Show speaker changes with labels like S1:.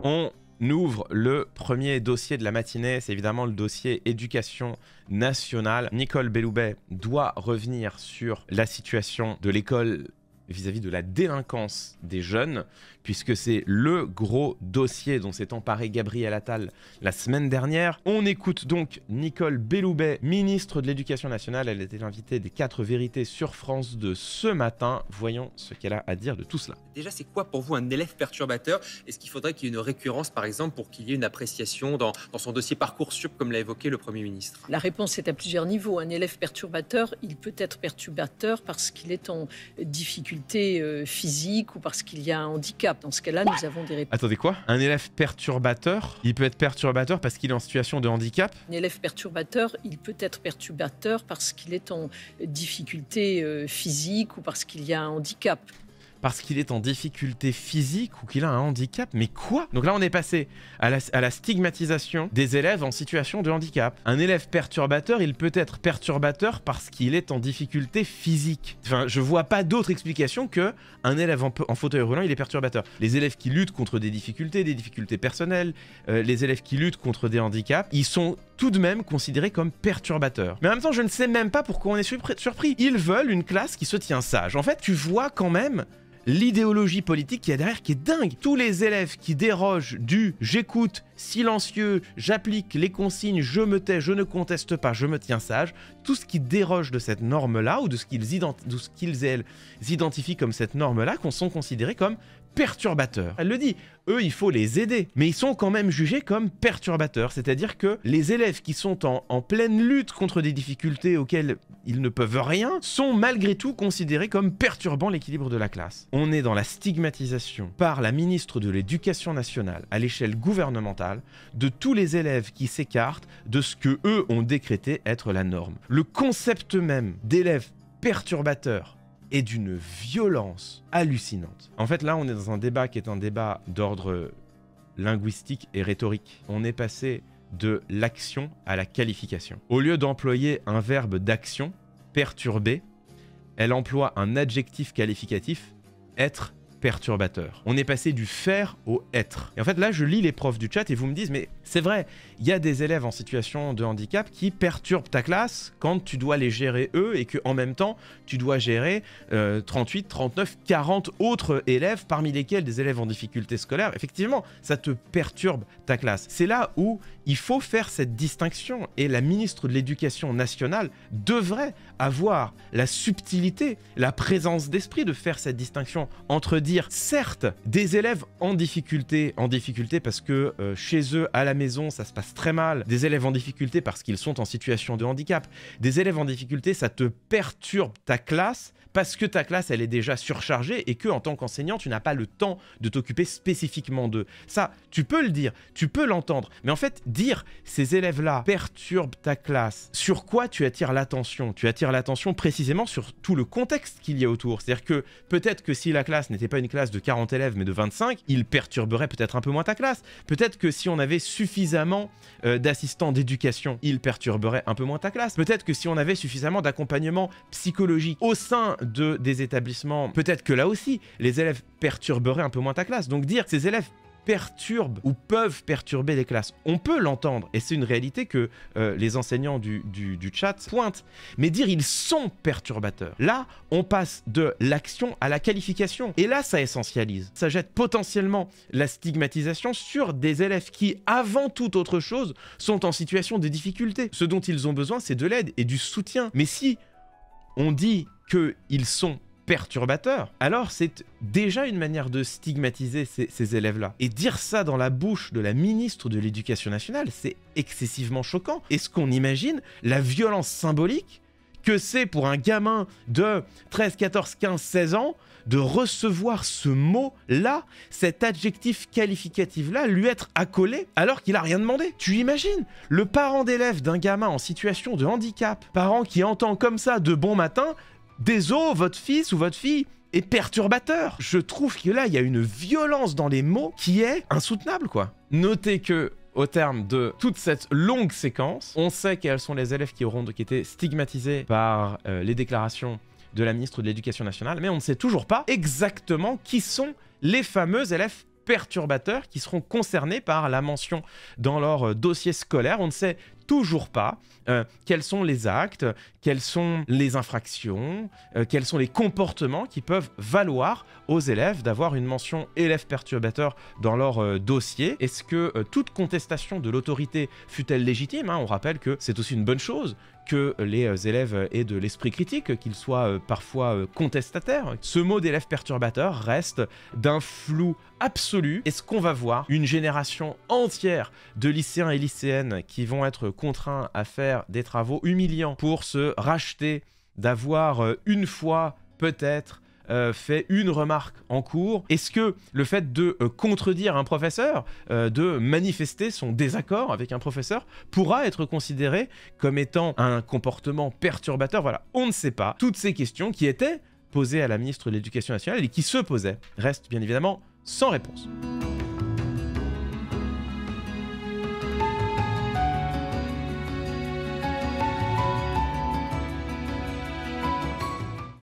S1: On ouvre le premier dossier de la matinée, c'est évidemment le dossier éducation nationale. Nicole Belloubet doit revenir sur la situation de l'école vis-à-vis de la délinquance des jeunes, puisque c'est le gros dossier dont s'est emparé Gabriel Attal la semaine dernière. On écoute donc Nicole Belloubet, ministre de l'Éducation nationale. Elle était l'invitée des 4 vérités sur France 2 ce matin. Voyons ce qu'elle a à dire de tout cela.
S2: Déjà, c'est quoi pour vous un élève perturbateur? Est-ce qu'il faudrait qu'il y ait une récurrence, par exemple, pour qu'il y ait une appréciation dans son dossier Parcoursup, comme l'a évoqué le Premier ministre?
S3: La réponse est à plusieurs niveaux. Un élève perturbateur, il peut être perturbateur parce qu'il est en difficulté physique ou parce qu'il y a un handicap. Dans ce cas-là, nous avons des réponses.
S1: Attendez, quoi? Un élève perturbateur, il peut être perturbateur parce qu'il est en situation de handicap?
S3: Un élève perturbateur, il peut être perturbateur parce qu'il est en difficulté physique ou parce qu'il y a un handicap.
S1: Parce qu'il est en difficulté physique ou qu'il a un handicap? Mais quoi? Donc là, on est passé à la stigmatisation des élèves en situation de handicap. Un élève perturbateur, il peut être perturbateur parce qu'il est en difficulté physique. Enfin, je vois pas d'autre explication que un élève en fauteuil roulant, il est perturbateur. Les élèves qui luttent contre des difficultés personnelles, les élèves qui luttent contre des handicaps, ils sont tout de même considérés comme perturbateurs. Mais en même temps, je ne sais même pas pourquoi on est surpris. Ils veulent une classe qui se tient sage. En fait, tu vois quand même l'idéologie politique qu'il y a derrière qui est dingue. Tous les élèves qui dérogent du « j'écoute, silencieux, j'applique les consignes, je me tais, je ne conteste pas, je me tiens sage », tout ce qui déroge de cette norme-là ou de ce qu'ils identifient comme cette norme-là, sont considérés comme perturbateurs. Elle le dit, eux, il faut les aider, mais ils sont quand même jugés comme perturbateurs, c'est-à-dire que les élèves qui sont en pleine lutte contre des difficultés auxquelles ils ne peuvent rien, sont malgré tout considérés comme perturbant l'équilibre de la classe. On est dans la stigmatisation par la ministre de l'Éducation nationale à l'échelle gouvernementale de tous les élèves qui s'écartent de ce que eux ont décrété être la norme. Le concept même d'élève perturbateur est d'une violence hallucinante. En fait, là, on est dans un débat qui est un débat d'ordre linguistique et rhétorique. On est passé de l'action à la qualification. Au lieu d'employer un verbe d'action, perturber, elle emploie un adjectif qualificatif, être perturbateur. On est passé du faire au être. Et en fait, là, je lis les profs du chat et vous me dites, mais c'est vrai, il y a des élèves en situation de handicap qui perturbent ta classe quand tu dois les gérer eux et qu'en même temps, tu dois gérer 38, 39, 40 autres élèves, parmi lesquels des élèves en difficulté scolaire. Effectivement, ça te perturbe ta classe. C'est là où il faut faire cette distinction et la ministre de l'Éducation nationale devrait avoir la subtilité, la présence d'esprit de faire cette distinction entre dire, certes, des élèves en difficulté parce que chez eux, à la maison, ça se passe très mal, des élèves en difficulté parce qu'ils sont en situation de handicap, des élèves en difficulté, ça te perturbe ta classe parce que ta classe, elle est déjà surchargée et que, en tant qu'enseignant, tu n'as pas le temps de t'occuper spécifiquement d'eux. Ça, tu peux le dire, tu peux l'entendre, mais en fait, dire ces élèves-là perturbent ta classe, sur quoi tu attires l'attention? Tu attires l'attention précisément sur tout le contexte qu'il y a autour. C'est-à-dire que peut-être que si la classe n'était pas une classe de 40 élèves mais de 25, il perturberait peut-être un peu moins ta classe. Peut-être que si on avait suffisamment d'assistants d'éducation, il perturberait un peu moins ta classe. Peut-être que si on avait suffisamment d'accompagnement psychologique au sein des établissements, peut-être que là aussi, les élèves perturberaient un peu moins ta classe. Donc dire ces élèves perturbent ou peuvent perturber les classes, on peut l'entendre et c'est une réalité que les enseignants du chat pointent, mais dire ils sont perturbateurs, là on passe de l'action à la qualification et là ça essentialise, ça jette potentiellement la stigmatisation sur des élèves qui avant toute autre chose sont en situation de difficulté. Ce dont ils ont besoin, c'est de l'aide et du soutien, mais si on dit qu'ils sont perturbateur, alors c'est déjà une manière de stigmatiser ces élèves-là. Et dire ça dans la bouche de la ministre de l'Éducation nationale, c'est excessivement choquant. Est-ce qu'on imagine la violence symbolique que c'est pour un gamin de 13, 14, 15, 16 ans de recevoir ce mot-là, cet adjectif qualificatif-là, lui être accolé alors qu'il a rien demandé? Tu imagines le parent d'élève d'un gamin en situation de handicap, parent qui entend comme ça de bon matin: désolé, votre fils ou votre fille est perturbateur. Je trouve que là, il y a une violence dans les mots qui est insoutenable, quoi. Notez que, au terme de toute cette longue séquence, on sait quels sont les élèves qui étaient stigmatisés par les déclarations de la ministre de l'Éducation nationale, mais on ne sait toujours pas exactement qui sont les fameux élèves perturbateurs qui seront concernés par la mention dans leur dossier scolaire. On ne sait toujours pas quels sont les actes, quelles sont les infractions, quels sont les comportements qui peuvent valoir aux élèves d'avoir une mention élève perturbateur dans leur dossier. Est-ce que toute contestation de l'autorité fut-elle légitime, hein? On rappelle que c'est aussi une bonne chose que les élèves aient de l'esprit critique, qu'ils soient parfois contestataires. Ce mot d'élève perturbateur reste d'un flou absolu. Est-ce qu'on va voir une génération entière de lycéens et lycéennes qui vont être contraints à faire des travaux humiliants pour se racheter d'avoir une fois peut-être fait une remarque en cours? Est-ce que le fait de contredire un professeur, de manifester son désaccord avec un professeur, pourra être considéré comme étant un comportement perturbateur? Voilà, on ne sait pas. Toutes ces questions qui étaient posées à la ministre de l'Éducation nationale et qui se posaient restent bien évidemment sans réponse.